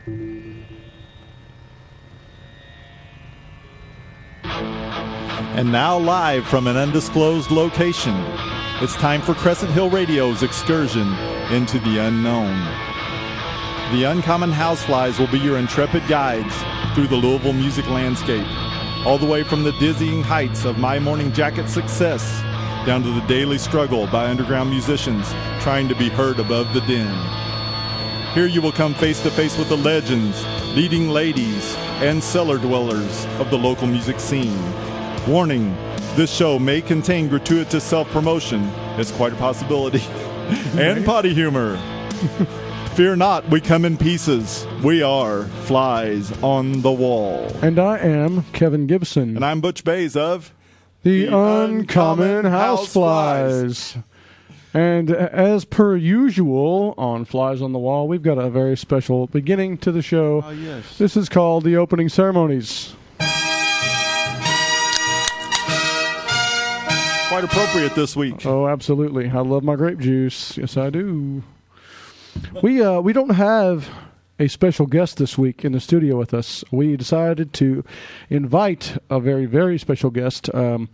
And now live from an undisclosed location, it's time for Crescent Hill Radio's excursion into the unknown. The Uncommon Houseflies will be your intrepid guides through the Louisville music landscape, all the way from the dizzying heights of My Morning Jacket success down to the daily struggle by underground musicians trying to be heard above the din. Here you will come face to face with the legends, leading ladies, and cellar dwellers of the local music scene. Warning, this show may contain gratuitous self-promotion, it's quite a possibility, and potty humor. Fear not, we come in pieces. We are Flies on the Wall. And I am Kevin Gibson. And I'm Butch Bays of The Uncommon Houseflies. And as per usual on Flies on the Wall, we've got a very special beginning to the show. Yes. This is called the opening ceremonies. Quite appropriate this week. Oh, absolutely. I love my grape juice. Yes, I do. We don't have a special guest this week in the studio with us. We decided to invite a very, very special guest, a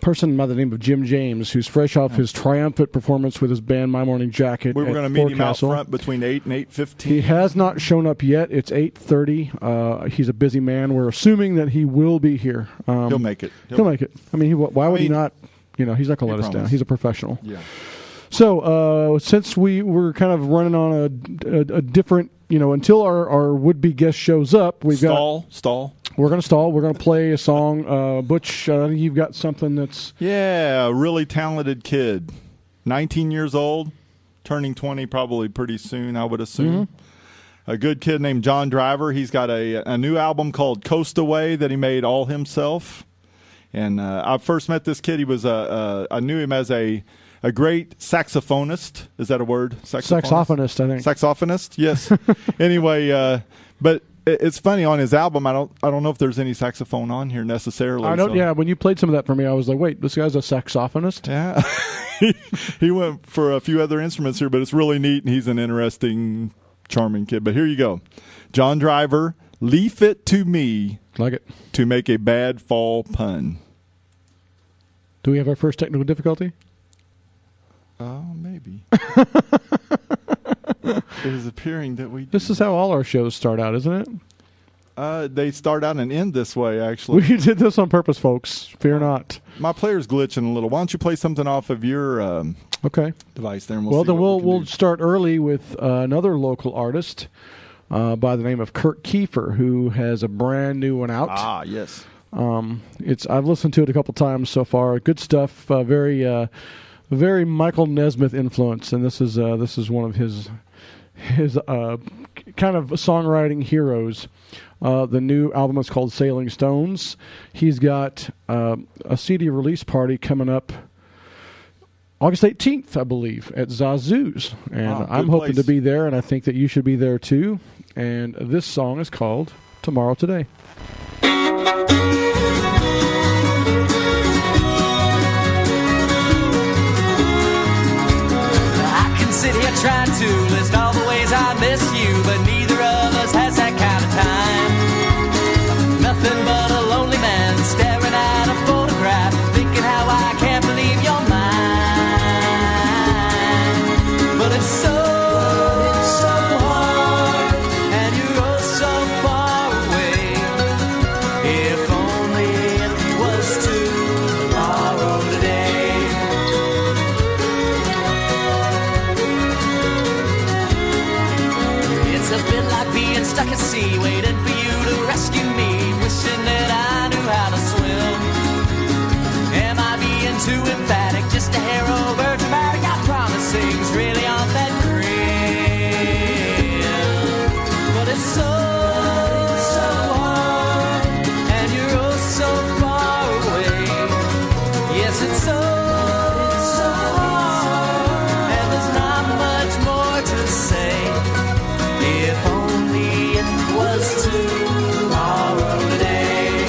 person by the name of Jim James, who's fresh off his triumphant performance with his band My Morning Jacket. We were going to meet him out front between 8 and 8:15. He has not shown up yet. It's 8:30. He's a busy man. We're assuming that he will be here. He'll make it. He'll make it. I mean, why would he not? You know, he's not going to let us down. He's a professional. Yeah. So, since we were kind of running on a different, until our would-be guest shows up, we've stall. We're going to stall. We're going to play a song. Butch, I think you've got something that's... Yeah, a really talented kid. 19 years old, turning 20 probably pretty soon, I would assume. Mm-hmm. A good kid named John Driver. He's got a new album called Coast Away that he made all himself. And I first met this kid. He was I knew him as a great saxophonist. Is that a word? Saxophonist, I think. Saxophonist, yes. Anyway, but it's funny, on his album, I don't know if there's any saxophone on here necessarily. I don't. So. Yeah, when you played some of that for me, I was like, wait, this guy's a saxophonist? Yeah. He went for a few other instruments here, but it's really neat, and he's an interesting, charming kid. But here you go. John Driver, Leave It to Me. Like it. To make a bad fall pun. Do we have our first technical difficulty? Oh, maybe. It is appearing that we... This is how all our shows start out, isn't it? They start out and end this way, actually. We did this on purpose, folks. Fear not. My player's glitching a little. Why don't you play something off of your device there? And we'll start early with another local artist by the name of Kurt Kiefer, who has a brand new one out. Ah, yes. I've listened to it a couple times so far. Good stuff. Very Michael Nesmith influence, and this is one of his kind of songwriting heroes. The new album is called Sailing Stones. He's got a CD release party coming up August 18th, I believe, at Zazu's, and I'm hoping to be there, and I think that you should be there too. And this song is called Tomorrow Today. Sit here trying to list all the ways I miss you, but neither of us has that kind of time. Nothing but a lonely man staring at a photograph, thinking how I can't believe you're mine. But it's so hard, and you're oh so far away. If only it was tomorrow today. It's a bit like being stuck at sea, waiting for you to rescue me, wishing that I knew how to swim. Am I being too emphatic, just a hair over dramatic? I promise things really aren't that grim. But it's so hard, and you're oh so far away. Yes, it's so hard, and there's not much more to say. If only it was tomorrow today.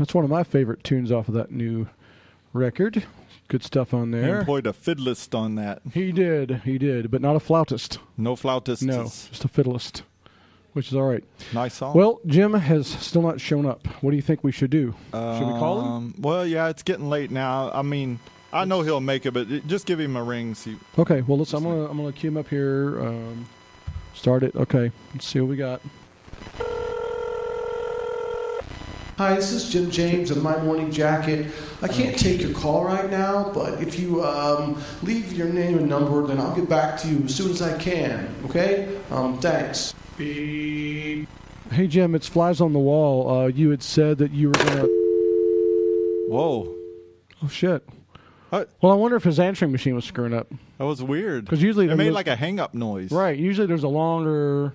That's one of my favorite tunes off of that new record. Good stuff on He there. employed a fiddlist on that. He did, but not a flautist. No flautist. No, just a fiddlist, which is all right. Nice song. Well, Jim has still not shown up. What do you think we should do? Should we call him? Well, yeah, it's getting late now. I mean, I know he'll make it, but just give him a ring. See. Okay. Well, I'm gonna cue him up here. Start it. Okay. Let's see what we got. Hi, this is Jim James of My Morning Jacket. I can't take your call right now, but if you leave your name and number, then I'll get back to you as soon as I can. Okay? Thanks. Beep. Hey, Jim, it's Flies on the Wall. You had said that you were gonna. Whoa. Oh shit. Well, I wonder if his answering machine was screwing up. That was weird. Because usually it made like a hang-up noise. Right. Usually there's a longer.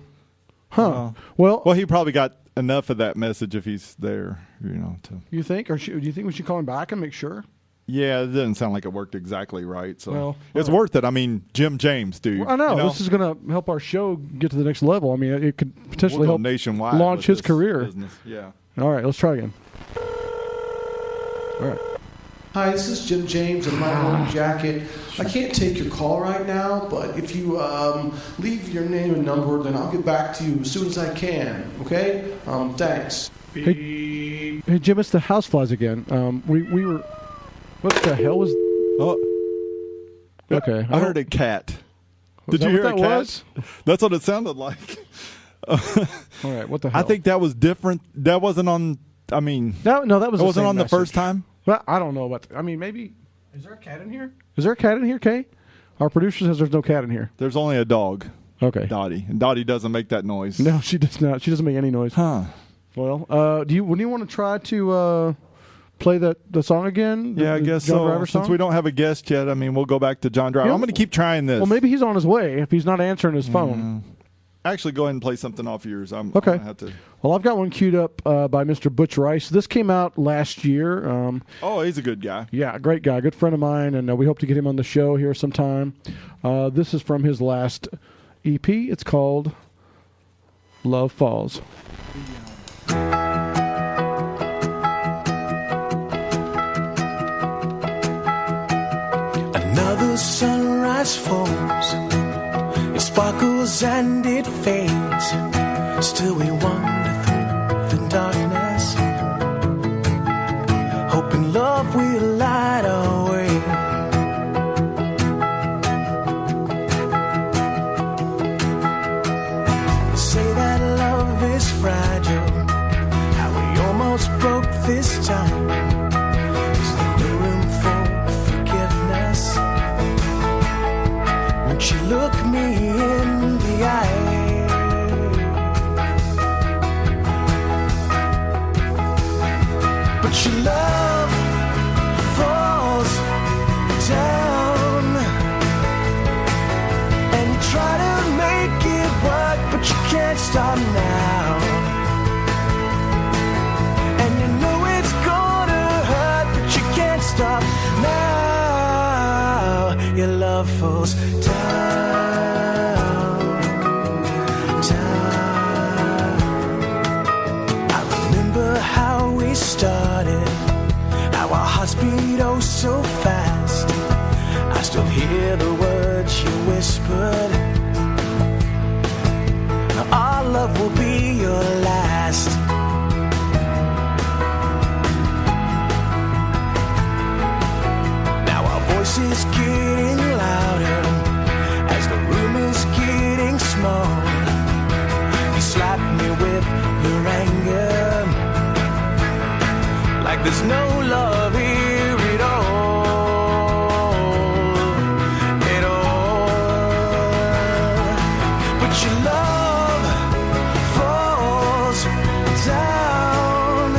Huh. Well, he probably got enough of that message if he's there, You think, or do you think we should call him back and make sure? Yeah, it doesn't sound like it worked exactly right. So well, it's worth it. I mean, Jim James, dude. Well, I know. This is going to help our show get to the next level. I mean, it could potentially help nationwide launch his career. Business. Yeah. All right, let's try again. All right. Hi, this is Jim James of My Morning Jacket. I can't take your call right now, but if you leave your name and number, then I'll get back to you as soon as I can. Okay? Thanks. Hey, Jim, it's the Houseflies again. We were. What the hell was? Oh. Okay. I heard a cat. Did you hear a cat? Was? That's what it sounded like. All right. What the hell? I think that was different. That wasn't on. I mean. No, that was. It wasn't on the first time. Well, I don't know about. I mean, maybe. Is there a cat in here? Is there a cat in here, Kay? Our producer says there's no cat in here. There's only a dog. Okay. Dottie. And Dottie doesn't make that noise. No, she does not. She doesn't make any noise. Huh. Well, when do you want to try to play the song again? Yeah, I guess John so. Driver song? Since we don't have a guest yet, I mean, we'll go back to John Driver. Yeah. I'm going to keep trying this. Well, maybe he's on his way if he's not answering his phone. Actually, go ahead and play something off yours. I'm okay. Have to. Well, I've got one queued up by Mr. Butch Rice. This came out last year. Oh, he's a good guy. Yeah, great guy, good friend of mine, and we hope to get him on the show here sometime. This is from his last EP. It's called Love Falls. Another sunrise falls. It sparkles and it fades. Still we wander through the darkness, hoping love will light our way. They say that love is fragile, how we almost broke this time. Is there no room for forgiveness? Won't you look me in the eye? But your love falls down, and you try to make it work, but you can't stop now. And you know it's gonna hurt, but you can't stop now. Your love falls down, down. I remember how we started, how our hearts beat oh so fast. I still hear the words you whispered. Now our love will be your last. Now our voices getting louder as the room is getting small. You slap me with your anger, like there's no love here at all, at all. But your love falls down,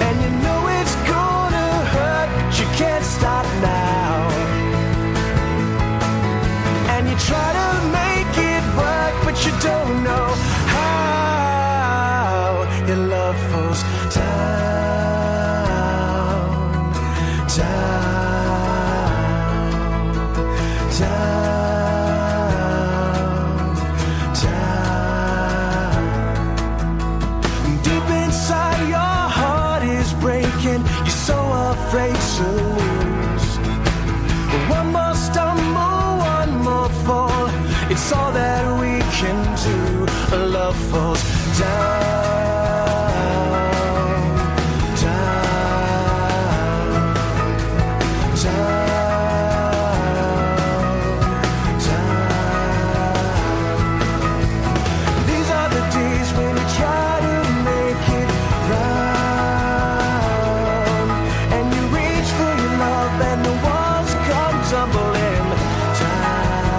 and you know it's gonna hurt, but you can't stop now. And you try to make it work, but you don't know how. Your love falls down, down, down, down. Deep inside your It's all that we can do. Love falls down, down, down. These are the days when we try to make it round, and you reach for your love and the walls come tumbling down,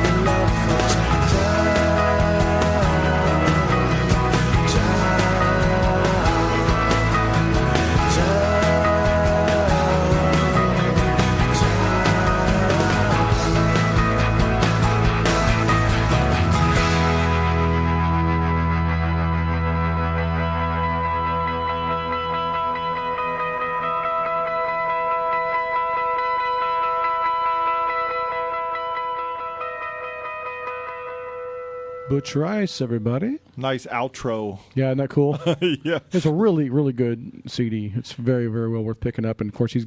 and love falls Butch Rice, everybody. Nice outro. Yeah, isn't that cool? Yeah. It's a really, really good CD. It's very, very well worth picking up. And, of course, he's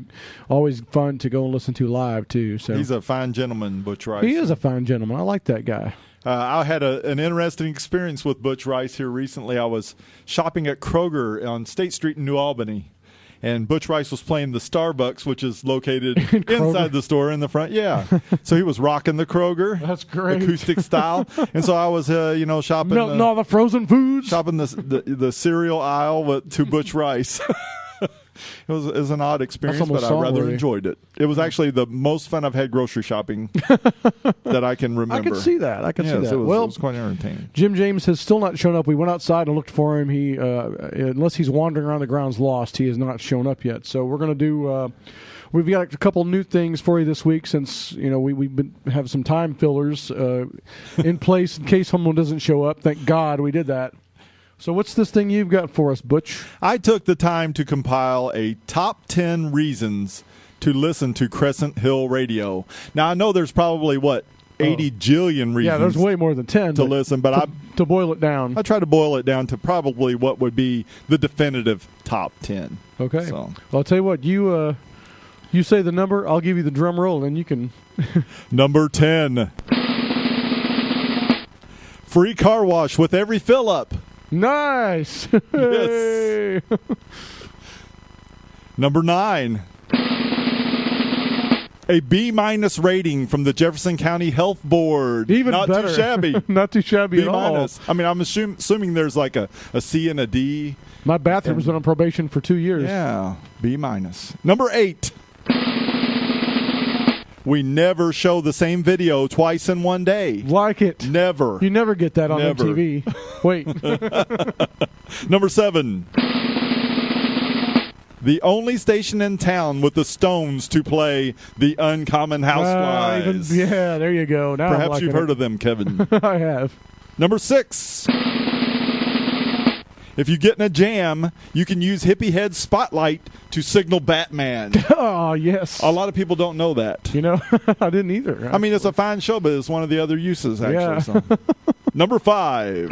always fun to go and listen to live, too. So He's a fine gentleman, Butch Rice. He is a fine gentleman. I like that guy. I had an interesting experience with Butch Rice here recently. I was shopping at Kroger on State Street in New Albany, and Butch Rice was playing the Starbucks, which is located inside the store in the front. Yeah. So he was rocking the Kroger. That's great. Acoustic style. And so I was, shopping. No, the frozen foods. Shopping the cereal aisle to Butch Rice. It was an odd experience, but I rather enjoyed it. It was actually the most fun I've had grocery shopping that I can remember. I can see that. It was quite entertaining. Jim James has still not shown up. We went outside and looked for him. He, unless he's wandering around the grounds lost, he has not shown up yet. So we're going to do. We've got a couple new things for you this week since we have some time fillers in place in case someone doesn't show up. Thank God we did that. So what's this thing you've got for us, Butch? I took the time to compile a top 10 reasons to listen to Crescent Hill Radio. Now, I know there's probably, 80 jillion reasons. Yeah, there's way more than 10 to listen, but to boil it down. I try to boil it down to probably what would be the definitive top 10. Okay. So. Well, I'll tell you what, you say the number, I'll give you the drum roll, and you can... Number 10. Free car wash with every fill-up. Nice. Yes. Number 9. A B- rating from the Jefferson County Health Board. Even Not better. too shabby. Not too shabby at all. I mean, I'm assuming there's like a C and a D. My bathroom's been on probation for 2 years. Yeah, B-. Number 8. We never show the same video twice in one day. Like it. Never. You never get that on MTV. Wait. Number 7. The only station in town with the Stones to play the Uncommon Houseflies. Yeah, there you go. Now Perhaps you've heard of them, Kevin. I have. Number 6. If you get in a jam, you can use Hippie Head's spotlight to signal Batman. Oh, yes. A lot of people don't know that. I didn't either. Actually. I mean, it's a fine show, but it's one of the other uses, actually. Yeah. So. Number 5.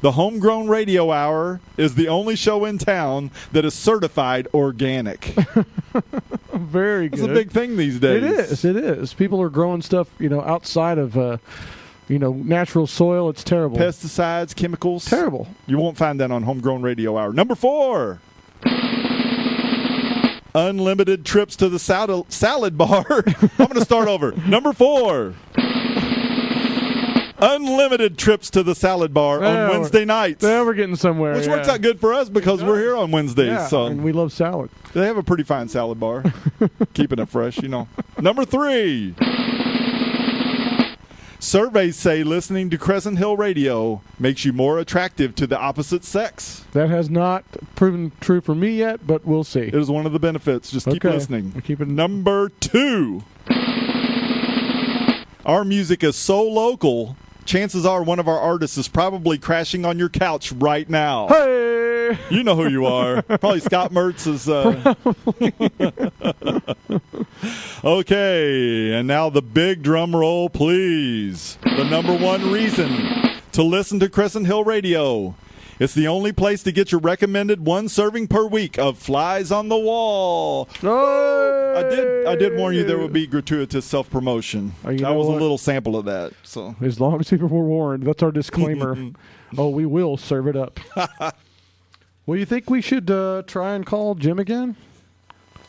The Homegrown Radio Hour is the only show in town that is certified organic. Very good. It's a big thing these days. It is. People are growing stuff, outside of... natural soil. It's terrible. Pesticides, chemicals. Terrible. You won't find that on Homegrown Radio Hour. Number 4. Unlimited trips to the salad bar. I'm going to start over. Number 4. Unlimited trips to the salad bar on Wednesday nights. Yeah, we're getting somewhere. Which works out good for us because we're here on Wednesdays. Yeah, so. and we love salad. They have a pretty fine salad bar. Keeping it fresh, Number 3. Surveys say listening to Crescent Hill Radio makes you more attractive to the opposite sex. That has not proven true for me yet, but we'll see. It is one of the benefits. Just keep listening. Number 2. Our music is so local, chances are one of our artists is probably crashing on your couch right now. Hey! You know who you are. Probably Scott Mertz is... Okay, and now the big drum roll, please. The number 1 reason to listen to Crescent Hill Radio It's the only place to get your recommended one serving per week of Flies on the Wall. I did warn you there would be gratuitous self-promotion. That was a little sample of that. So as long as people were warned, that's our disclaimer. We will serve it up. Well, you think we should try and call Jim again?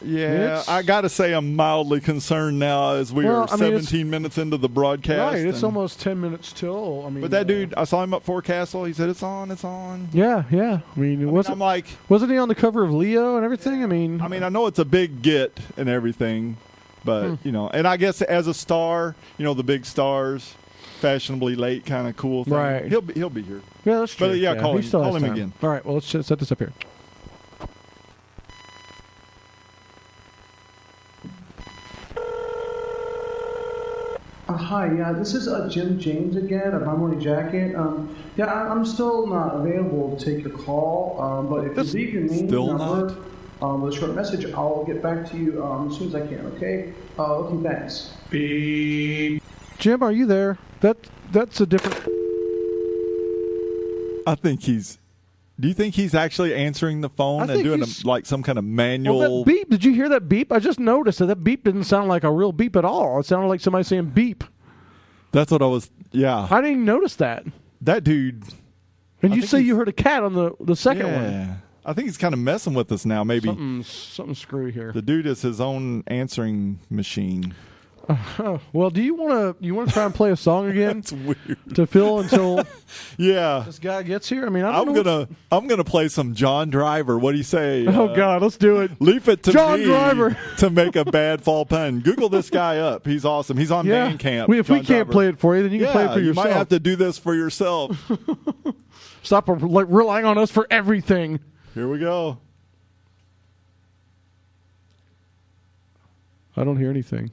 Yeah, I got to say I'm mildly concerned now as we are 17 minutes into the broadcast. Right, it's almost 10 minutes till. But that dude, I saw him at Forecastle. He said, it's on. Yeah. Wasn't he on the cover of Leo and everything? I mean, I know it's a big get and everything, but, and I guess as a star, the big stars, fashionably late kind of cool thing. Right. He'll be here. Yeah, that's true. But, call him again. All right, well, let's set this up here. Hi, this is Jim James again of My Morning Jacket. I'm still not available to take your call, but if you leave your name and number with a short message, I'll get back to you as soon as I can, okay? Okay, thanks. Beep. Jim, are you there? That's a different... Do you think he's actually answering the phone and doing some kind of manual... Well, that beep, did you hear that beep? I just noticed that beep didn't sound like a real beep at all. It sounded like somebody saying beep. That's what I was... Yeah. I didn't even notice that. That dude... And you say you heard a cat on the second one. Yeah. I think he's kind of messing with us now, maybe. Something screwy here. The dude is his own answering machine. Well, do you want to try and play a song again? That's weird. To fill until this guy gets here. I mean, I'm gonna play some John Driver. What do you say? Oh God, let's do it. Leave it to John me Driver to make a bad fall pun. Google this guy up. He's awesome. He's on Bandcamp. If we can't play it for you, then you can play it for yourself. You might have to do this for yourself. Stop relying on us for everything. Here we go. I don't hear anything.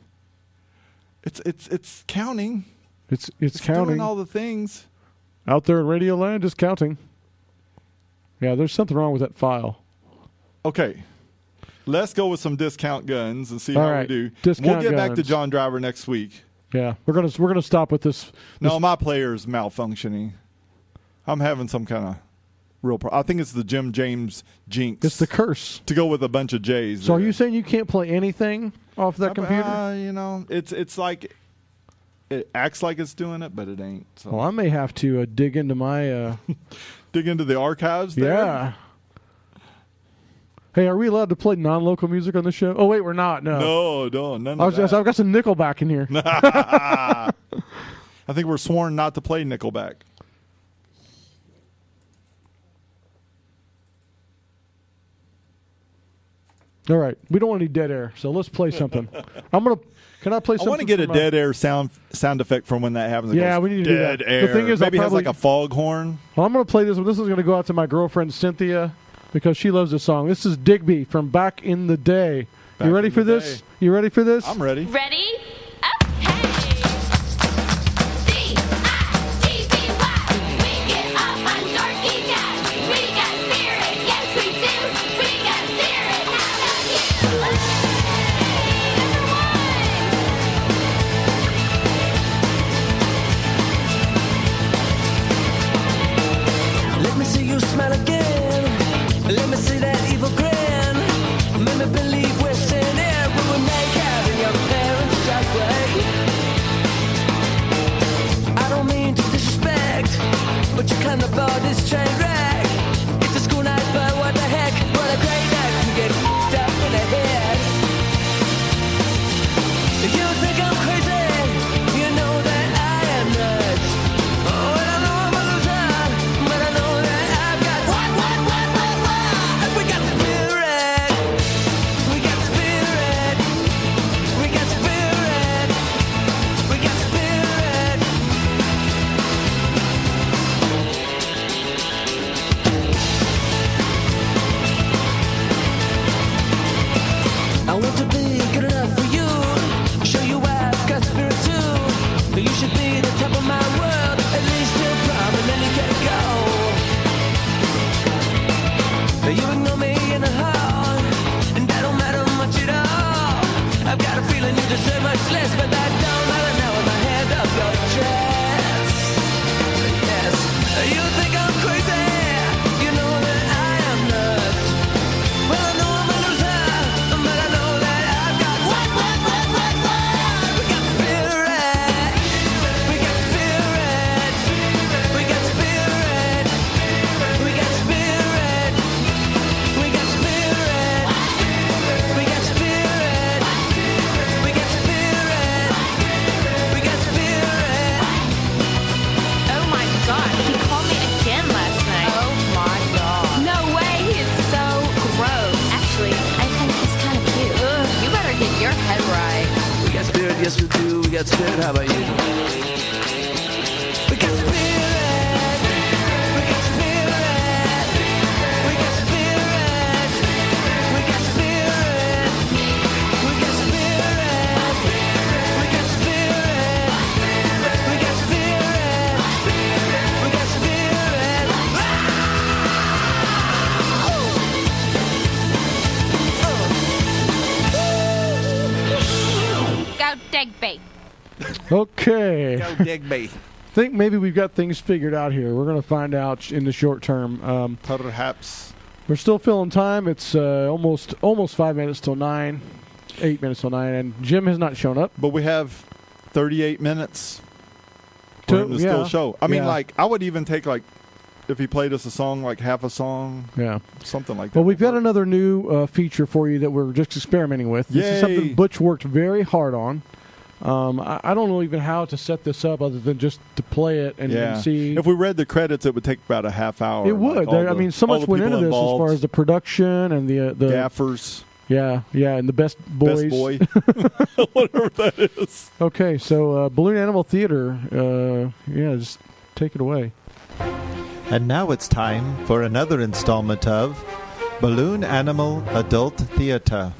It's counting. It's counting. Doing all the things. Out there in Radio Land, just counting. Yeah, there's something wrong with that file. Okay. Let's go with some discount guns and see how we do. We'll get back to John Driver next week. Yeah, we're gonna stop with this. No, my player's malfunctioning. I'm having some kind of real problem. I think it's the Jim James jinx. It's the curse. To go with a bunch of J's. So are you saying you can't play anything off that computer? It's like it acts like it's doing it, but it ain't. So. Well, I may have to dig into my dig into the archives there. Yeah. Hey, are we allowed to play non-local music on the show? Oh wait, we're not. No, none of that. I've got some Nickelback in here. I think we're sworn not to play Nickelback. All right, we don't want any dead air, so let's play something. Can I play something? I want to get a dead air sound effect from when that happens. Yeah, we need to do that. Dead air. The thing is, maybe it has like a foghorn. Well, I'm going to play this one. This is going to go out to my girlfriend Cynthia because she loves this song. This is Digby from Back in the Day. You ready for this? You ready for this? I'm ready. Ready? Smile again. Let me see that evil grin. Make me believe we're sinning when we make having your parents just way. I don't mean to disrespect, but you kind of bought this train wreck. It's a school night, but what the heck? What a great night to get f***ed up in the head. You think I'm crazy? You know that I am nuts. Oh, and I know I'm a loser, but I know that I want to be good enough for you. Show you I've got spirit too. You should be the top of my world, at least till prom, and then you can't go. You ignore me in the hall, and that don't matter much at all. I've got a feeling you deserve much less, but that don't matter now with my hand up your chest. Yes, you think I'm crazy. right. We got spirit, yes we do. We got spirit, how about you? We got spirit. We got spirit. We got spirit. We got spirit. We got spirit. We got spirit. We got spirit. We got spirit. Go Digby. Okay. Go Digby. Think maybe we've got things figured out here. We're going to find out in the short term. Perhaps. We're still filling time. It's almost 5 minutes till 9, 8 minutes till 9, and Jim has not shown up. But we have 38 minutes for him to still show. I mean, I would even take, if he played us a song, half a song. Yeah. Something like that. Well, we've got another new feature for you that we're just experimenting with. This is something Butch worked very hard on. I don't know even how to set this up other than just to play it and see. If we read the credits, it would take about a half hour. It would. So much went into this as far as the production and the gaffers. Yeah, and the best boys. Best boy. Whatever that is. Okay, so Balloon Animal Theater, just take it away. And now it's time for another installment of Balloon Animal Adult Theater.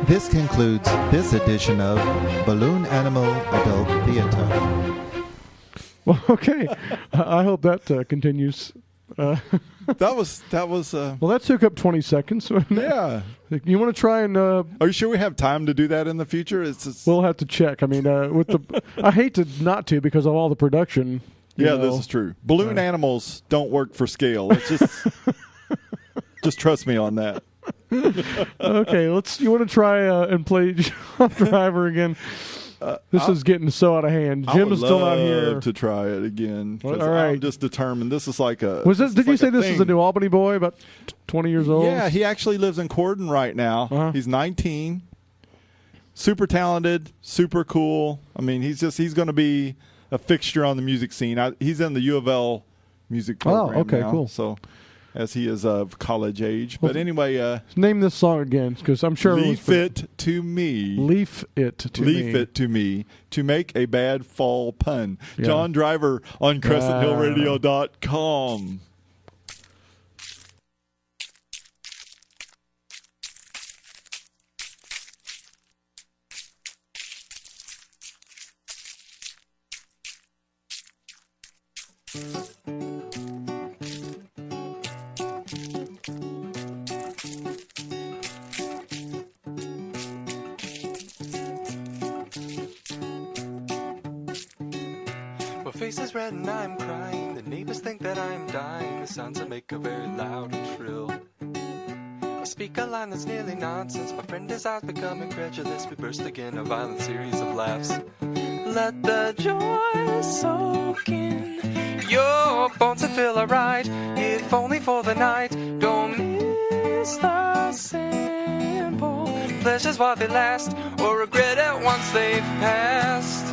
This concludes this edition of Balloon Animal Adult Theater. Well, okay. I hope that continues. That was. Well, that took up 20 seconds. Yeah. You want to try and? Are you sure we have time to do that in the future? We'll have to check. I mean, I hate to not to because of all the production. Yeah, this is true. Balloon animals don't work for scale. It's just, just trust me on that. Okay, you want to try and play John Driver again? This is getting so out of hand. Jim is still not here. I would love to try it again. All right. I'm just determined. This is like a. Did you say this is a New Albany boy, about 20 years old? Yeah, he actually lives in Cordon right now. Uh-huh. He's 19. Super talented, super cool. I mean, he's going to be a fixture on the music scene. He's in the U of L music program. Oh, okay, now, cool. So, as he is of college age. But anyway, name this song again, because I'm sure Leave it to me. Leave it to me. Leave it to me to make a bad fall pun. Yeah. John Driver on CrescentHillRadio.com. My face is red and I'm crying. The neighbors think that I'm dying. The sounds I make are very loud and shrill. I speak a line that's nearly nonsense. My friend is out becoming credulous. We burst again, a violent series of laughs. Let the joy soak in your bones and feel alright. If only for the night. Don't miss the simple pleasures while they last, or regret it once they've passed.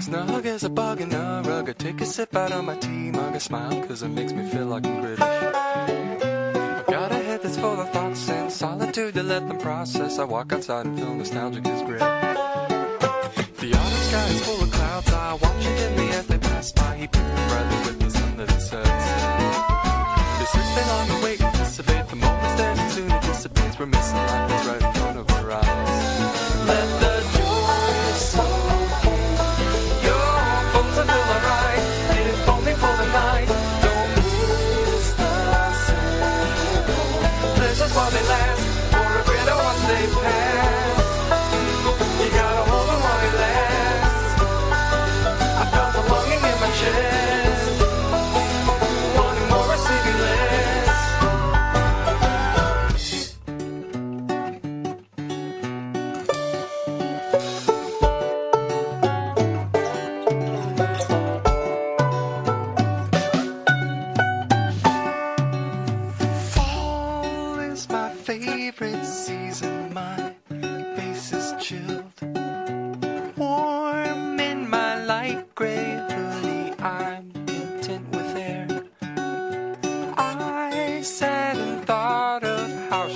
Snug as a bug in a rug. I take a sip out of my tea mug. I smile cause it makes me feel like I'm British. I've got a head that's full of thoughts and solitude to let them process. I walk outside and feel nostalgic as grit. The autumn sky is full of clouds. I watch it dimly as they pass by. He picked them brightly with the sun that he sets. They search, they long and wait, anticipate the moments that soon it dissipates. We're missing life that's right in front of our eyes. Let the joy soak in your bones and feel alright. If only for the night. Don't miss the simple pleasures while they last, or regret it once they pass. You gotta hold them while they last. I felt the longing in my chest.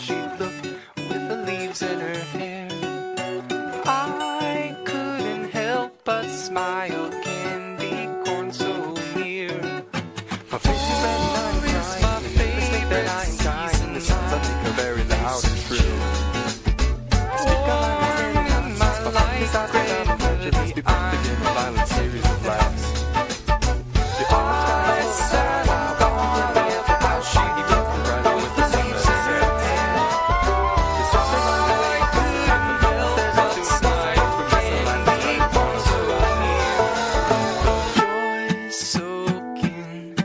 she looked with the leaves in her hair. I couldn't help but smile, candy corn so near. My face is red and I'm crying, and they say that I'm dying. The sounds I make are very loud and true. Speak on my life, I pray to prejudice, be put begin a violent series of laughs. The arms got all sad, I'm gone, how she begins to ride with the leaves in her hair. It's just a long way, couldn't help but to smile, candy corn so near. Joy soaking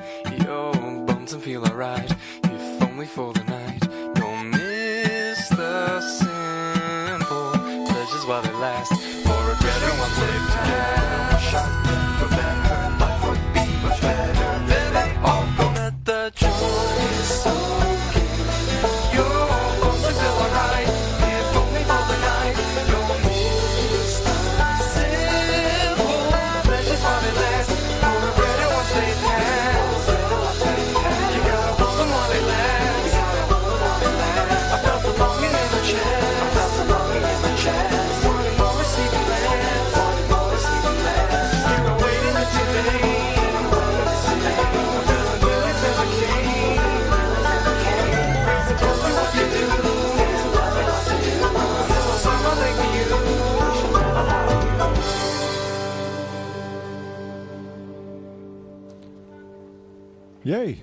your bones and feel alright, if only for the night. Don't miss the simple pleasures while they last. For regret or once lived together, shot for better, life would be much better. Then they all go. Let the joy soaking your bones and feel alright, if only for the night. Don't miss the simple pleasures while they last. For regret or once they've had, you gotta hold them while they last. I felt the longing in the chest. I felt the longing in the chest. Wanting more, receiving less. Wanting more, receiving less. You've been waiting until today. I'm feeling good as ever came. Reason tells me what to do. Song I make for you. Yay.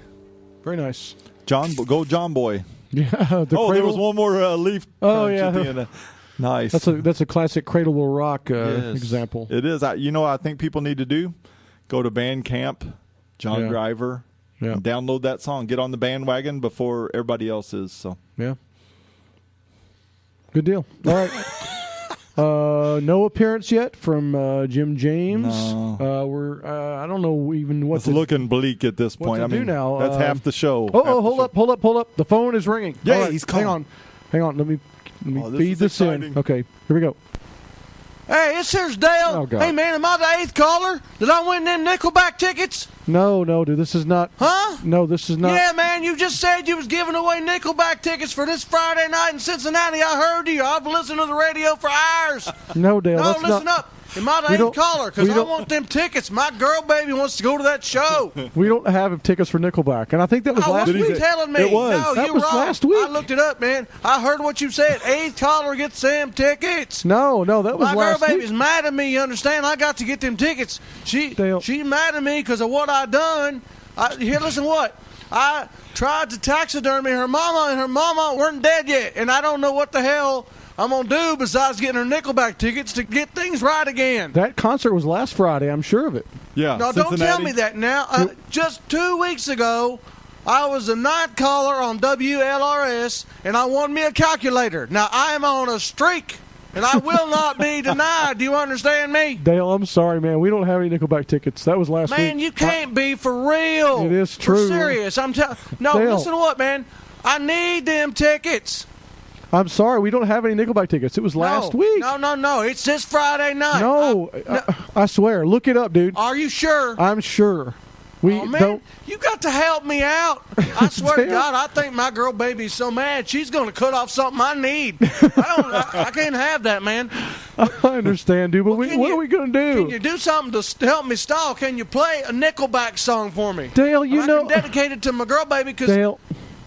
Very nice. Go John Boy. Yeah. The There cradle. was one more leaf. Oh, crunch yeah. at the end. Nice. That's a classic Cradle Will Rock Yes. example. It is. I think people need to do? Go to Bandcamp, John Yeah. Driver, Yeah. and download that song. Get on the bandwagon before everybody else is. So Yeah. Good deal. All right. No appearance yet from Jim James. No. We're I don't know even what it's to looking bleak at this what point. to I do mean, now. that's half the show. Hold up. The phone is ringing. Yeah, All right, he's hang calling. on. Let me Oh, this feed is this in. exciting. Okay, here we go. Hey, it's here's Dale. Oh, God. Hey, man, am I the 8th caller? Did I win them Nickelback tickets? No, dude, this is not. Huh? No, this is not. Yeah, man, you just said you was giving away Nickelback tickets for this Friday night in Cincinnati. I heard you. I've listened to the radio for hours. No, Dale. No, that's listen not, up. Am I the We 8th don't- caller? Because we I don't- want them tickets. My girl baby wants to go to that show. We don't have tickets for Nickelback, and I think that was Oh, last what Did he week. you say- telling me? It was. No, That you're was wrong. last week. I looked it up, man. I heard what you said. 8th caller gets them tickets. No, that was My girl last baby's week. mad at me, you understand? I got to get them tickets. Dale. She's mad at me because of what I done. Here, listen what. I tried to taxidermy her mama, and her mama weren't dead yet. And I don't know what the hell I'm going to do besides getting her Nickelback tickets to get things right again. That concert was last Friday. I'm sure of it. Yeah. No, don't tell Cincinnati. me that now. Just 2 weeks ago, I was a night caller on WLRS, and I won me a calculator. Now, I am on a streak, and I will not be denied. Do you understand me? Dale, I'm sorry, man. We don't have any Nickelback tickets. That was last week. Man, you can't be for real. It is true. For serious. I'm telling. No, Dale. listen to what, man. I need them tickets. I'm sorry. We don't have any Nickelback tickets. It was last week. No. It's this Friday night. No, I swear. Look it up, dude. Are you sure? I'm sure. We Oh, man, don't. you got to help me out. I swear to Dale. God, I think my girl baby's so mad she's going to cut off something I need. I can't have that, man. I understand, dude. But what can are you- we going to Can do? you do something to help me stall? Can you play a Nickelback song for me? Dale, you I know. can dedicate it to my girl baby because Dale,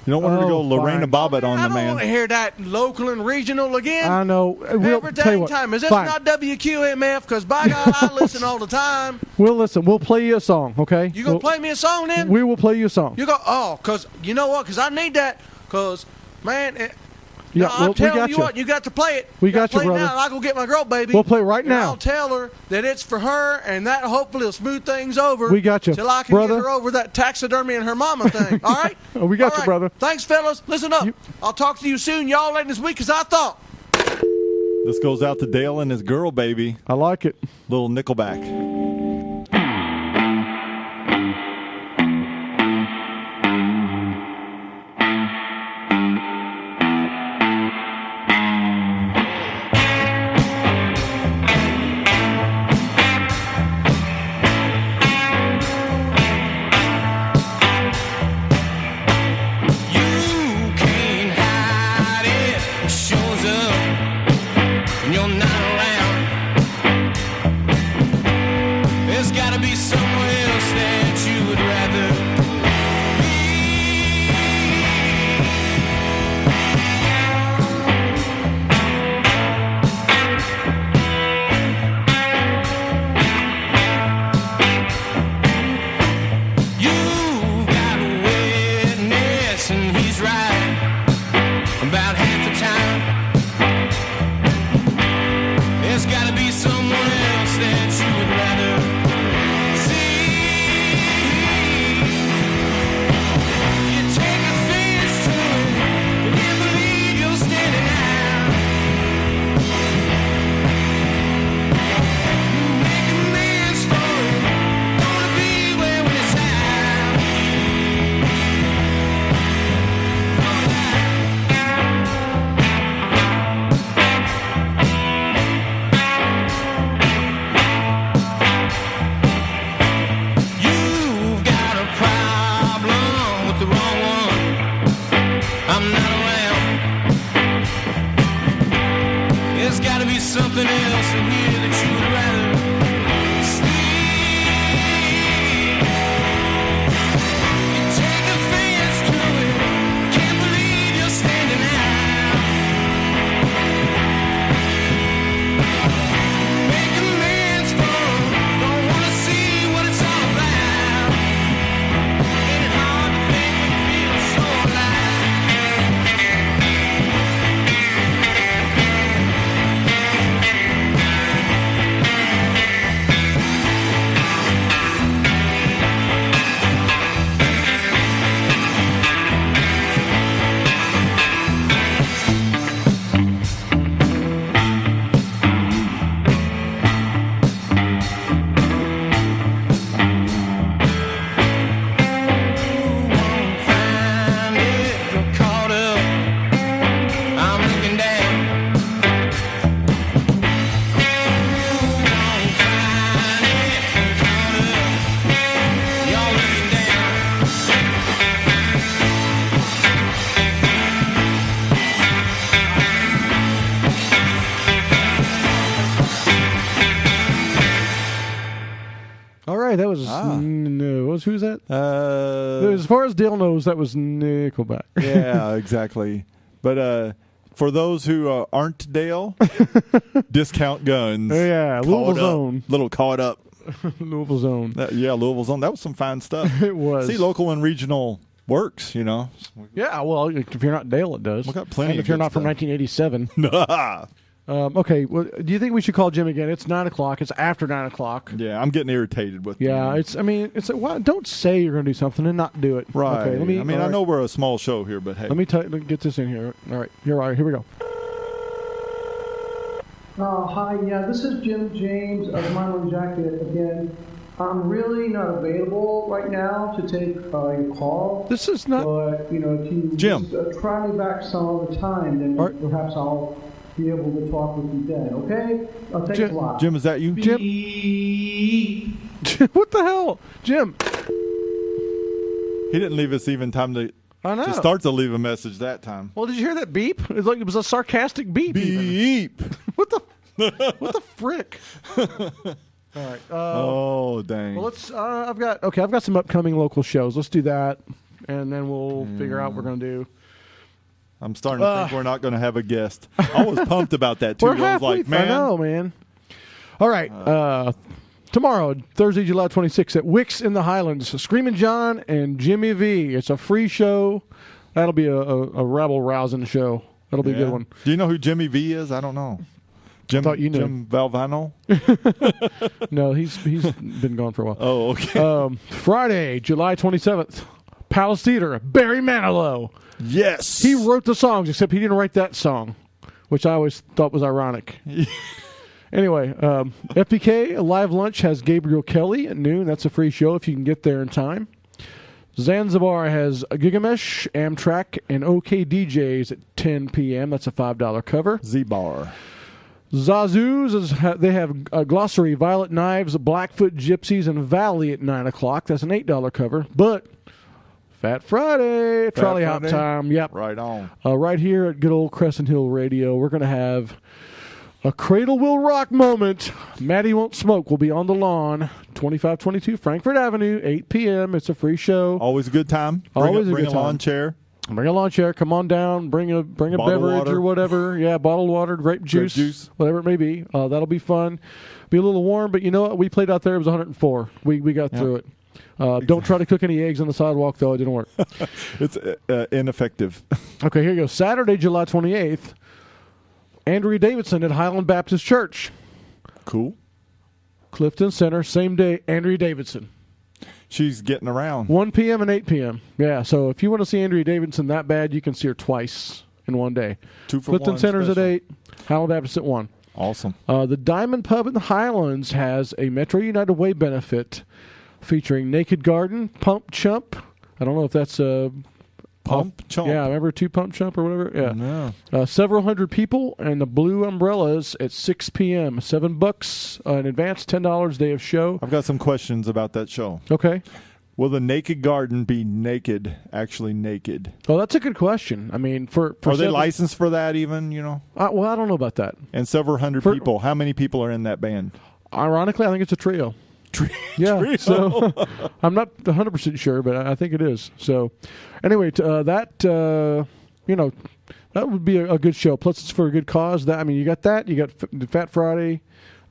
You don't want her to go Oh, Lorena fine. Bobbitt on I the don't want to man. hear that local and regional again. I know. We'll Every tell you dang what. time. Is this Fine. not WQMF? Because by God, I listen all the time. We'll listen. We'll play you a song, okay? You gonna play me a song then? We will play you a song. You go, because you know what? Because I need that. Because, man, Yeah, no, I'm we telling got you you. what, you got to play it. We gotta got you, play it brother. now, and I go get my girl, baby. We'll play right and now. I'll tell her that it's for her, and that hopefully will smooth things over. We got you, till I can brother. get her over that taxidermy and her mama thing. All right? We got All you, brother. Thanks, fellas. Listen up. You- I'll talk to you soon, y'all, later this week, as I thought. This goes out to Dale and his girl baby, I like it. little Nickelback. You can't hide right. That was no. Who's that? As far as Dale knows, that was Nickelback. Yeah, exactly. But for those who aren't Dale, Discount Guns. Yeah, Louisville Zone. Little caught up. Louisville Zone. Louisville Zone. That was some fine stuff. It was. See, local and regional works, you know. Yeah, well, if you're not Dale, it does. We got plenty. And of if you're good not from stuff. 1987. Okay, well, do you think we should call Jim again? It's 9 o'clock. It's after 9 o'clock. Yeah, I'm getting irritated with Yeah, them. it's like, why, don't say you're going to do something and not do it. Right. Okay, I know we're a small show here, but hey. Let me get this in here. All right, here we go. Hi, yeah, this is Jim James of My Morning Jacket again. I'm really not available right now to take your call. This is not... But, if you Jim. just, try me back some other time, then perhaps I'll be able to talk with you then, okay? Thanks a lot. Jim, is that you? Jim? What the hell? Jim. He didn't leave us even time to start to leave a message that time. Well, did you hear that beep? It's like it was a sarcastic beep. Beep. What the frick? All right. Oh, dang. Well, let's. I've got some upcoming local shows. Let's do that, and then we'll figure out what we're gonna do. I'm starting to think we're not going to have a guest. I was pumped about that too. We're I was halfway. like, man, I know, man. All right. Tomorrow, Thursday, July 26th at Wicks in the Highlands, Screaming John and Jimmy V. It's a free show. That'll be a rabble-rousing show. That'll be a good one. Do you know who Jimmy V is? I don't know. Jim Valvano? No, he's been gone for a while. Oh, okay. Friday, July 27th, Palace Theater, Barry Manilow. Yes. He wrote the songs, except he didn't write that song, which I always thought was ironic. Anyway, FPK, a live lunch, has Gabriel Kelly at noon. That's a free show if you can get there in time. Zanzibar has Gigamesh, Amtrak, and OK DJs at 10 p.m. That's a $5 cover. Z-Bar. Zazu's, they have Glossary, Violet Knives, Blackfoot Gypsies, and Valley at 9 o'clock. That's an $8 cover. But Fat Friday, Trolley Hop time. Yep. Right on. Right here at good old Crescent Hill Radio, we're going to have a Cradle Will Rock moment. Maddie Won't Smoke will be on the lawn, 2522 Frankfurt Avenue, 8 p.m. It's a free show. Always a good time. Bring a lawn chair. Bring a lawn chair. Come on down. Bring a beverage or whatever. Yeah, bottled water, grape juice, whatever it may be. That'll be fun. Be a little warm, but you know what? We played out there. It was 104. We got through it. Exactly. Don't try to cook any eggs on the sidewalk, though. It didn't work. It's ineffective. Okay, here you go. Saturday, July 28th, Andrea Davidson at Highland Baptist Church. Cool. Clifton Center, same day, Andrea Davidson. She's getting around. 1 p.m. and 8 p.m. Yeah, so if you want to see Andrea Davidson that bad, you can see her twice in one day. 2 for Clifton 1 Center's special. at 8, Highland Baptist at 1. Awesome. The Diamond Pub in the Highlands has a Metro United Way benefit featuring Naked Garden, Pump Chump. I don't know if that's a... Pump Chump? Yeah, remember 2 Pump Chump or whatever? Yeah. No. Several hundred people and the Blue Umbrellas at 6 p.m. $7 in advance, $10 day of show. I've got some questions about that show. Okay. Will the Naked Garden be naked, actually naked? Oh, that's a good question. I mean, for are they licensed for that even, you know? Well, I don't know about that. And several hundred people. How many people are in that band? Ironically, I think it's a trio. Yeah, trio. So I'm not 100% sure, but I think it is. So anyway, that would be a good show. Plus, it's for a good cause. You got that. You got Fat Friday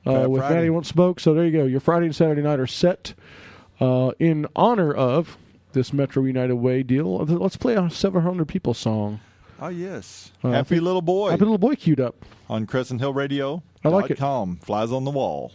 with Friday. Maddie Won't Smoke. So there you go. Your Friday and Saturday night are set in honor of this Metro United Way deal. Let's play a 700 people song. Oh, yes. Happy Little Boy. Happy Little Boy queued up. On Crescent Hill Radio. I like it. Flies on the wall.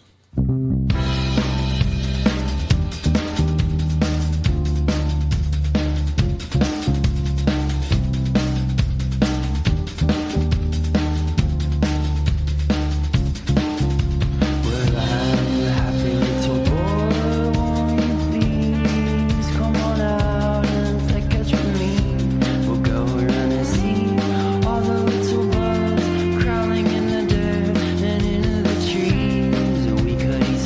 Crawling in the dirt and into the trees, we could eat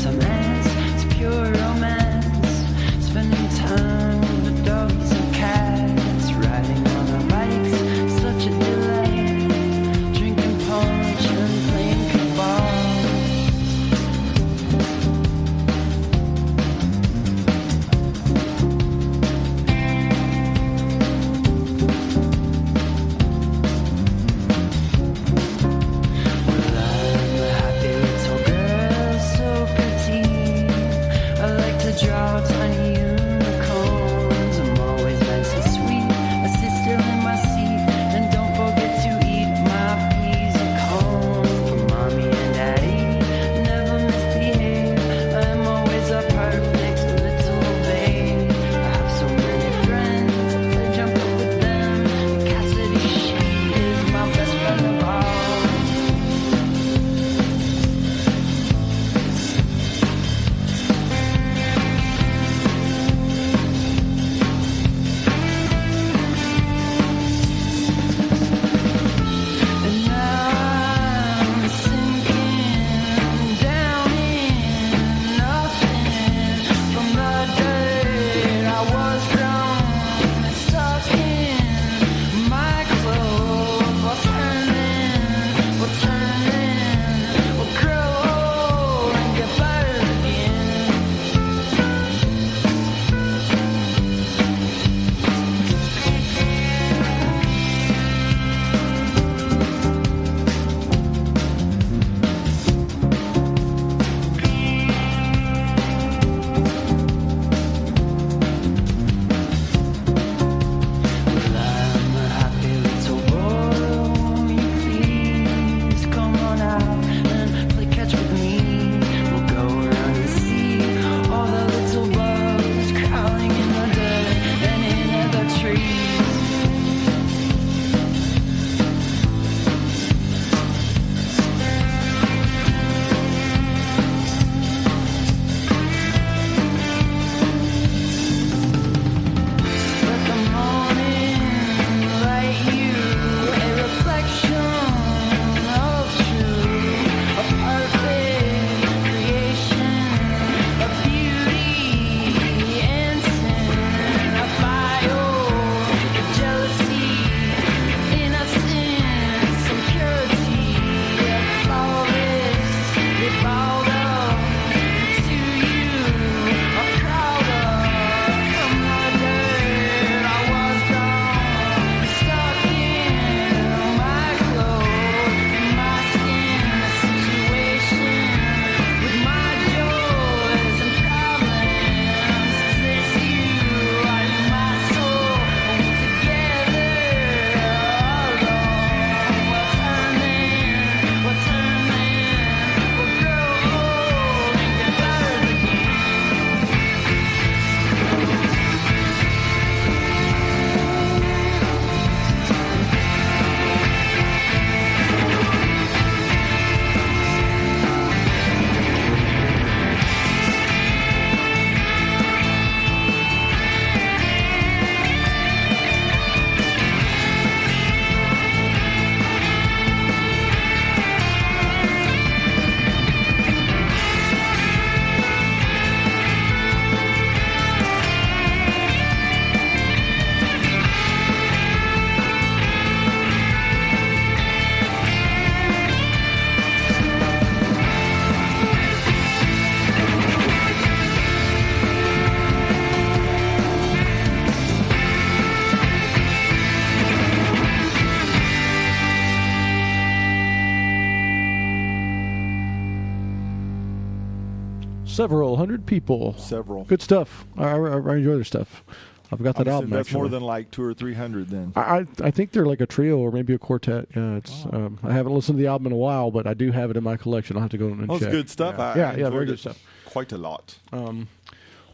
Several hundred people. Several. Good stuff. I enjoy their stuff. I've got that album. That's actually more than like 200 or 300 then. I think they're like a trio or maybe a quartet. Yeah, it's. I haven't listened to the album in a while, but I do have it in my collection. I'll have to go and check. That's good stuff. Yeah, very good stuff. Quite a lot. All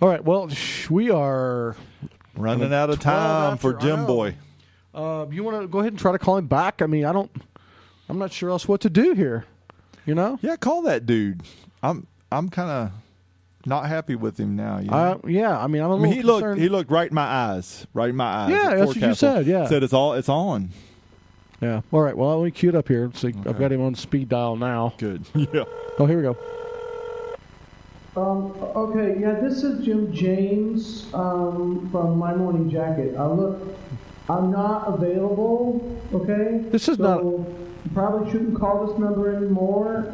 right. Well, we are running out of time for Jim Boy. You want to go ahead and try to call him back? I mean, I'm not sure else what to do here. You know? Yeah, call that dude. I'm kind of not happy with him now. You know? Yeah, I mean, I'm a little concerned. He looked right in my eyes. Yeah, that's what you said. Yeah, said it's on. Yeah. All right. Well, let me cue it up here. So I've got him on speed dial now. Good. Yeah. Oh, here we go. Okay. Yeah, this is Jim James from My Morning Jacket. I'm not available. Okay. This is not. You probably shouldn't call this number anymore.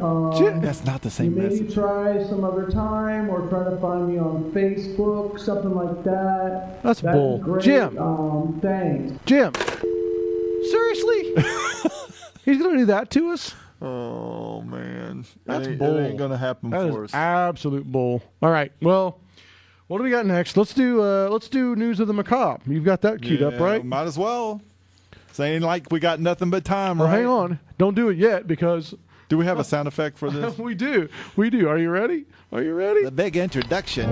That's not the same maybe message. Try some other time, or try to find me on Facebook, something like that. That'd bull. Be great. Jim. Thanks. Jim. Seriously? He's going to do that to us? Oh man, that's bull. It ain't going to happen for us. Absolute bull. All right. Well, what do we got next? Let's do News of the Macabre. You've got that queued up, right? Might as well. Saying like we got nothing but time, well, right? Hang on. Don't do it yet because... Do we have a sound effect for this? We do. Are you ready? The big introduction.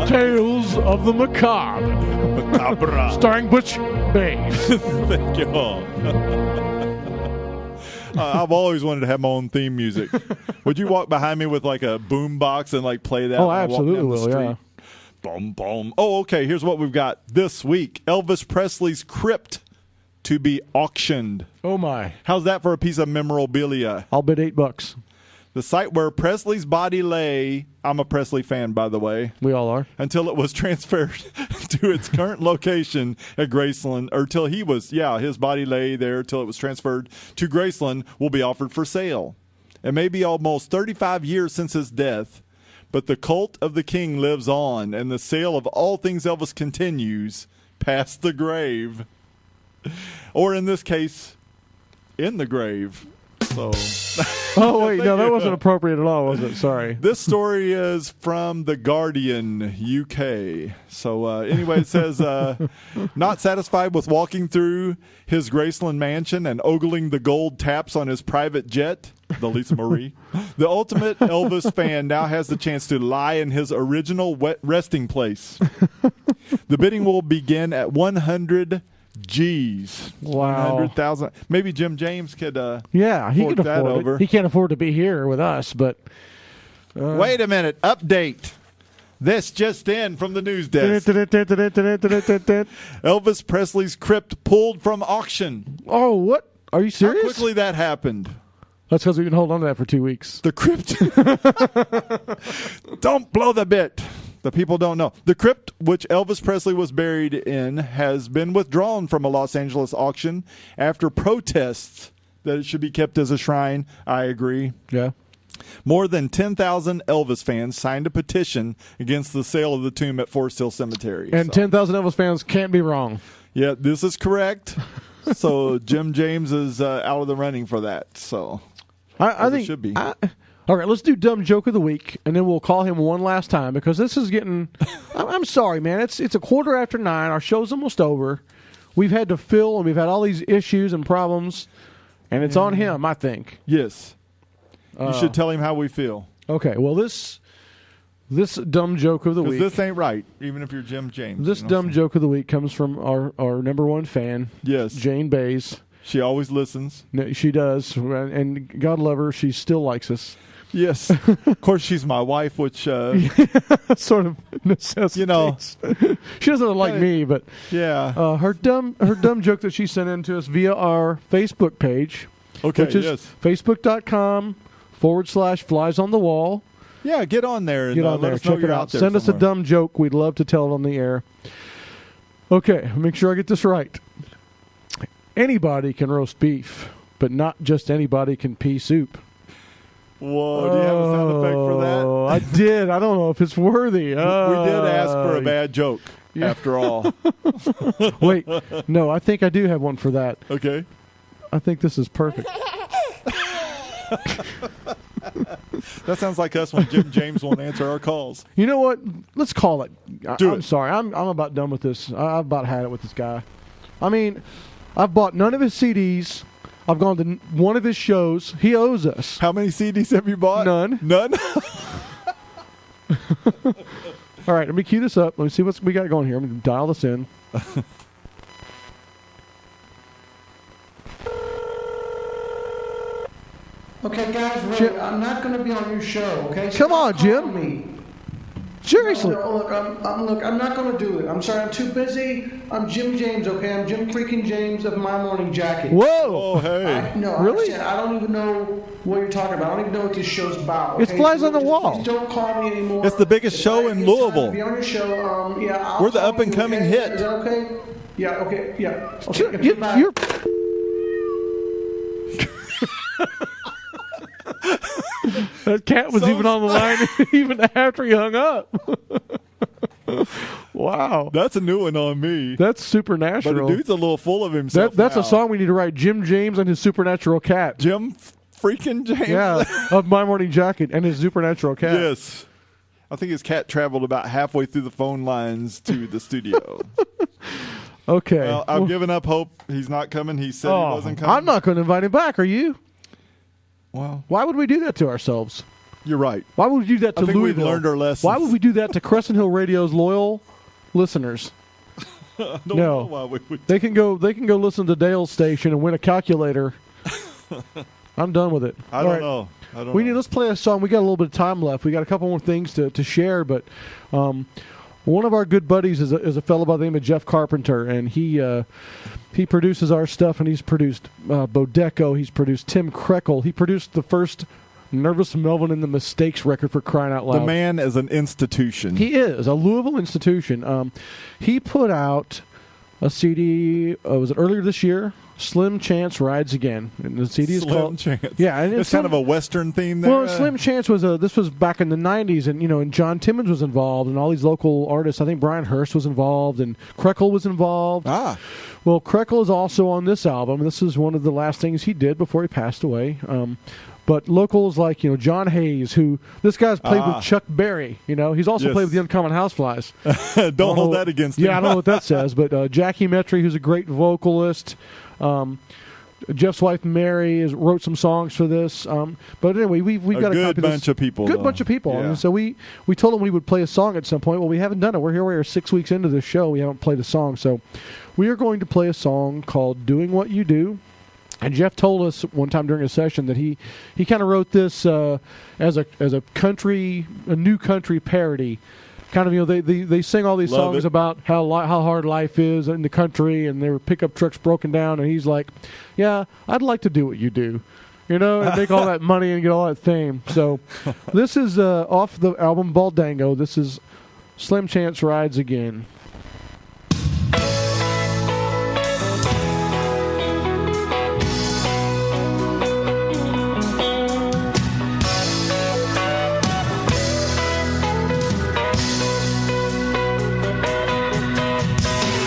Tales of the Macabre. Macabre. Starring Butch Bay. Thank you all. I've always wanted to have my own theme music. Would you walk behind me with like a boom box and like play that? Oh, I absolutely will, yeah. Boom, boom. Oh, okay. Here's what we've got this week. Elvis Presley's crypt to be auctioned. Oh, my. How's that for a piece of memorabilia? I'll bet $8. The site where Presley's body lay, I'm a Presley fan, by the way. We all are. Until it was transferred to its current location at Graceland, or till his body lay there till it was transferred to Graceland, will be offered for sale. It may be almost 35 years since his death, but the cult of the king lives on, and the sale of all things Elvis continues past the grave. Or in this case, in the grave. So. Oh, wait, no, that wasn't appropriate at all, was it? Sorry. This story is from The Guardian, UK. So anyway, it says, not satisfied with walking through his Graceland mansion and ogling the gold taps on his private jet, the Lisa Marie, the ultimate Elvis fan now has the chance to lie in his original resting place. The bidding will begin at 100 G's. Wow. 100,000. Maybe Jim James could he could that afford over. it. He can't afford to be here with us, but wait a minute. Update. This just in from the news desk. Elvis Presley's crypt pulled from auction. Oh, what? Are you serious? How quickly that happened. That's because we've been holding on to that for 2 weeks. The crypt. Don't blow the bit. The people don't know. The crypt, which Elvis Presley was buried in, has been withdrawn from a Los Angeles auction after protests that it should be kept as a shrine. I agree. Yeah. More than 10,000 Elvis fans signed a petition against the sale of the tomb at Forest Hill Cemetery. And 10,000 Elvis fans can't be wrong. Yeah, this is correct. So Jim James is out of the running for that. So I think it should be. All right, let's do Dumb Joke of the Week, and then we'll call him one last time because this is getting I'm sorry, man. It's 9:15. Our show's almost over. We've had to fill, and we've had all these issues and problems, and it's on him, I think. Yes. You should tell him how we feel. Okay, well, this Dumb Joke of the Week. Because this ain't right, even if you're Jim James. This Dumb Joke of the Week comes from our number one fan, yes, Jane Bays. She always listens. No, she does, and God love her, she still likes us. Yes. Of course, she's my wife, which sort of necessitates. She doesn't like me, but her dumb joke that she sent in to us via our Facebook page, which is facebook.com/flies on the wall. Yeah, get on there and get on let there. us know Check it you're out. out there Send us a somewhere. dumb joke. We'd love to tell it on the air. Okay, make sure I get this right. Anybody can roast beef, but not just anybody can pea soup. Whoa, do you have a sound effect for that? I did. I don't know if it's worthy. We did ask for a bad joke, after all. Wait, no, I think I do have one for that. Okay. I think this is perfect. That sounds like us when Jim James won't answer our calls. You know what? Let's call it. Do I'm it. sorry. I'm about done with this. I've about had it with this guy. I mean, I've bought none of his CDs. I've gone to one of his shows. He owes us. How many CDs have you bought? None. None? All right, let me cue this up. Let me see what we got going here. I'm going to dial this in. Okay, guys, really, I'm not going to be on your show, okay? Come on, Stop Jim. calling me. Seriously. No, look, I'm not going to do it. I'm sorry, I'm too busy. I'm Jim James, okay? I'm Jim freaking James of My Morning Jacket. Whoa. Oh, hey. Really? I don't even know what you're talking about. I don't even know what this show's about. It's Okay? Flies on the Wall. Please don't call me anymore. It's the biggest If show I in get time Louisville. to be on your show, yeah, I'll We're the call you, up-and-coming okay? hit. Is that okay? Yeah, okay, yeah. Okay, bye. You're that cat was even on the line even after he hung up. Wow. That's a new one on me. That's But supernatural. the dude's a little full of himself. That's now. a song we need to write. Jim James and his supernatural cat. Jim freaking James. Yeah, of My Morning Jacket and his supernatural cat. Yes. I think his cat traveled about halfway through the phone lines to the studio. Okay. Well, I've given up hope. He's not coming. He said he wasn't coming. I'm not going to invite him back. Are you? Well, Why would we do that to ourselves? you're right. Why would we do that to I think Louisville? we've learned our lessons. Why would we do that to Crescent Hill Radio's loyal listeners? I don't No. know why we would. They can go listen to Dale's station and win a calculator. I'm done with it. I All don't right. know. I don't We know. need. Let's play a song. We got a little bit of time left. We got a couple more things to share, but one of our good buddies is a fellow by the name of Jeff Carpenter, and he produces our stuff, and he's produced Bodeco. He's produced Tim Krekel. He produced the first Nervous Melvin and the Mistakes record, for crying out loud. The man is an institution. He is a Louisville institution. He put out a CD. Was it earlier this year? Slim Chance Rides Again, and the CD is Slim called Chance. Yeah, and It's kind of a Western theme there. Well, Slim Chance was this was back in the '90s, and John Timmons was involved, and all these local artists. I think Brian Hurst was involved, and Krekel was involved. Ah, Well, Krekel is also on this album. This is one of the last things he did before he passed away. But locals like John Hayes, who this guy's played with Chuck Berry. He's also Yes. played with the Uncommon Houseflies. don't hold that against him. Yeah, I don't know what that says, but Jackie Metry, who's a great vocalist. Jeff's wife Mary wrote some songs for this. But anyway, we've got a good copy bunch of people. Good though. bunch of people. Yeah. And so we told them we would play a song at some point. Well, we haven't done it. We are 6 weeks into this show. We haven't played a song. So we are going to play a song called "Doing What You Do." And Jeff told us one time during a session that he kind of wrote this as a new country parody. Kind of, they sing all these Love songs it. about how hard life is in the country, and their pickup trucks broken down, and he's like, "Yeah, I'd like to do what you do, and make all that money and get all that fame." So, this is off the album Baldango. This is Slim Chance Rides Again.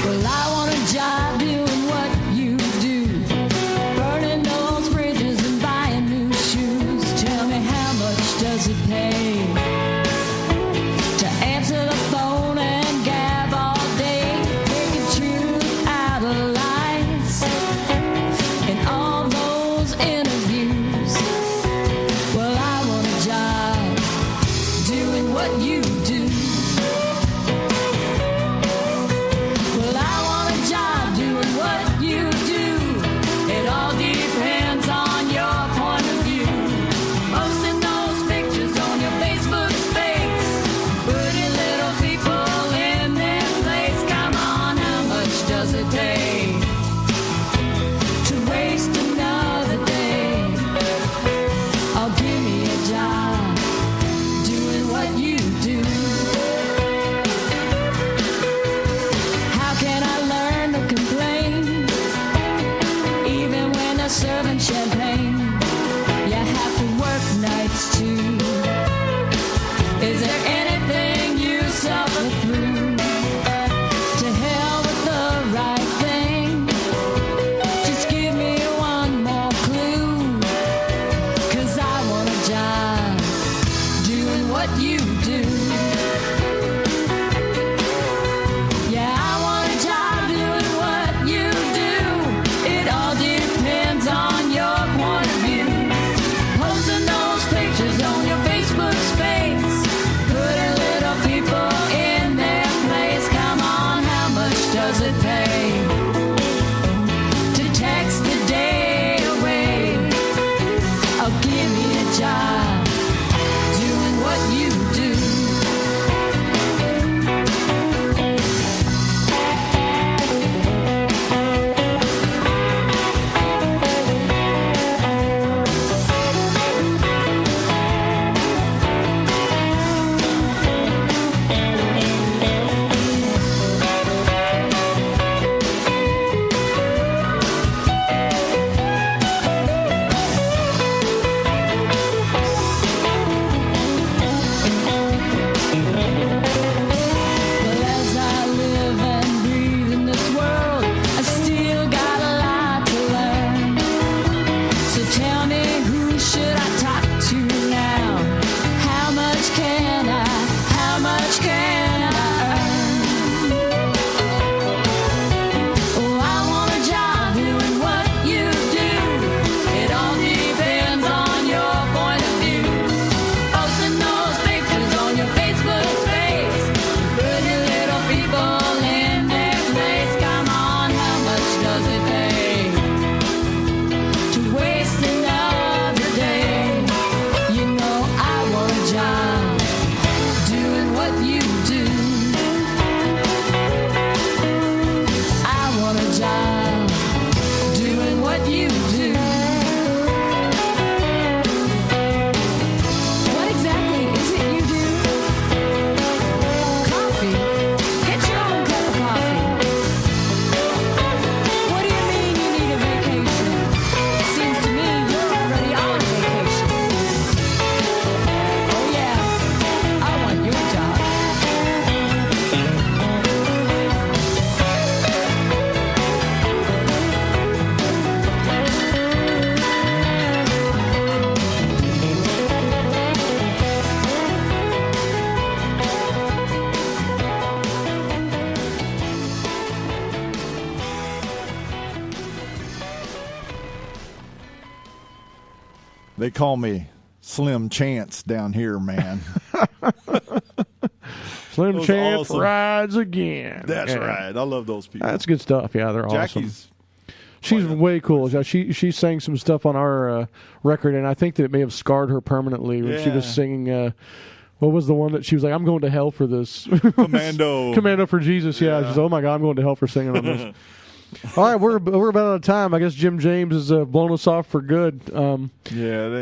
Well, I want a job doing what you do, burning those bridges and buying new shoes. Tell me, how much does it pay to answer the phone and gab They call me Slim Chance down here, man. Slim Chance awesome. rides again. That's right. I love those people. That's good stuff. Yeah, they're awesome. She's way cool. She sang some stuff on our record, and I think that it may have scarred her permanently when she was singing. What was the one that she was like, I'm going to hell for this? Commando for Jesus, yeah. She's oh my God, I'm going to hell for singing on this. All right, we're about out of time. I guess Jim James has blown us off for good. We're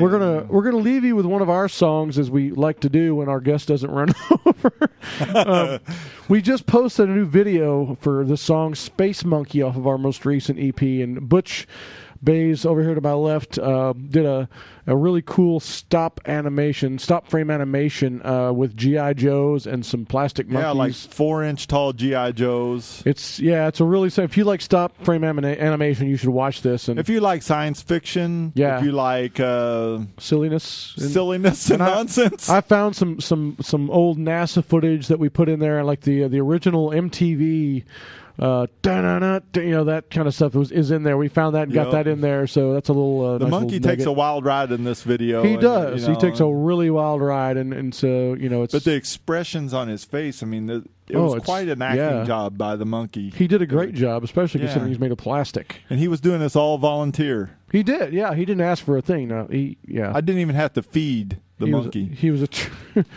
gonna leave you with one of our songs, as we like to do when our guest doesn't run over. We just posted a new video for the song Space Monkey off of our most recent EP, and Butch Bays over here to my left did a really cool stop frame animation with G.I. Joes and some plastic monkeys. Yeah, like 4-inch tall G.I. Joes. It's a really, if you like stop frame animation, you should watch this. And if you like science fiction, if you like silliness and nonsense. I found some old NASA footage that we put in there, like the original MTV. That kind of stuff is in there. We found that and got that in there, so that's a little. The nice monkey takes a wild ride in this video. He does. He takes a really wild ride, and so it's. But the expressions on his face, I mean, it was quite an acting job by the monkey. He did a great job, especially considering he's made of plastic. And he was doing this all volunteer. He did, yeah. He didn't ask for a thing. No, I didn't even have to feed the monkey. He was a.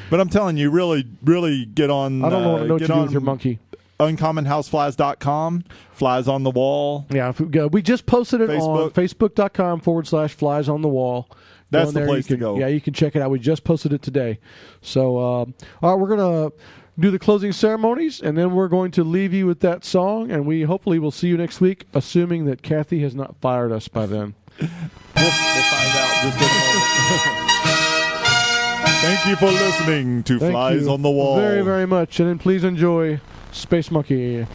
But I'm telling you, really, really get on. I don't know what to do with your monkey. UncommonHouseflies.com, Flies on the Wall. Yeah, we just posted it on Facebook.com/Flies on the Wall. That's the place to go. Yeah, you can check it out. We just posted it today. So, all right, we're going to do the closing ceremonies, and then we're going to leave you with that song, and we hopefully will see you next week, assuming that Kathy has not fired us by then. We'll find out just in a moment. Thank you for listening to Flies on the Wall. Very, very much. And then please enjoy Space Monkey.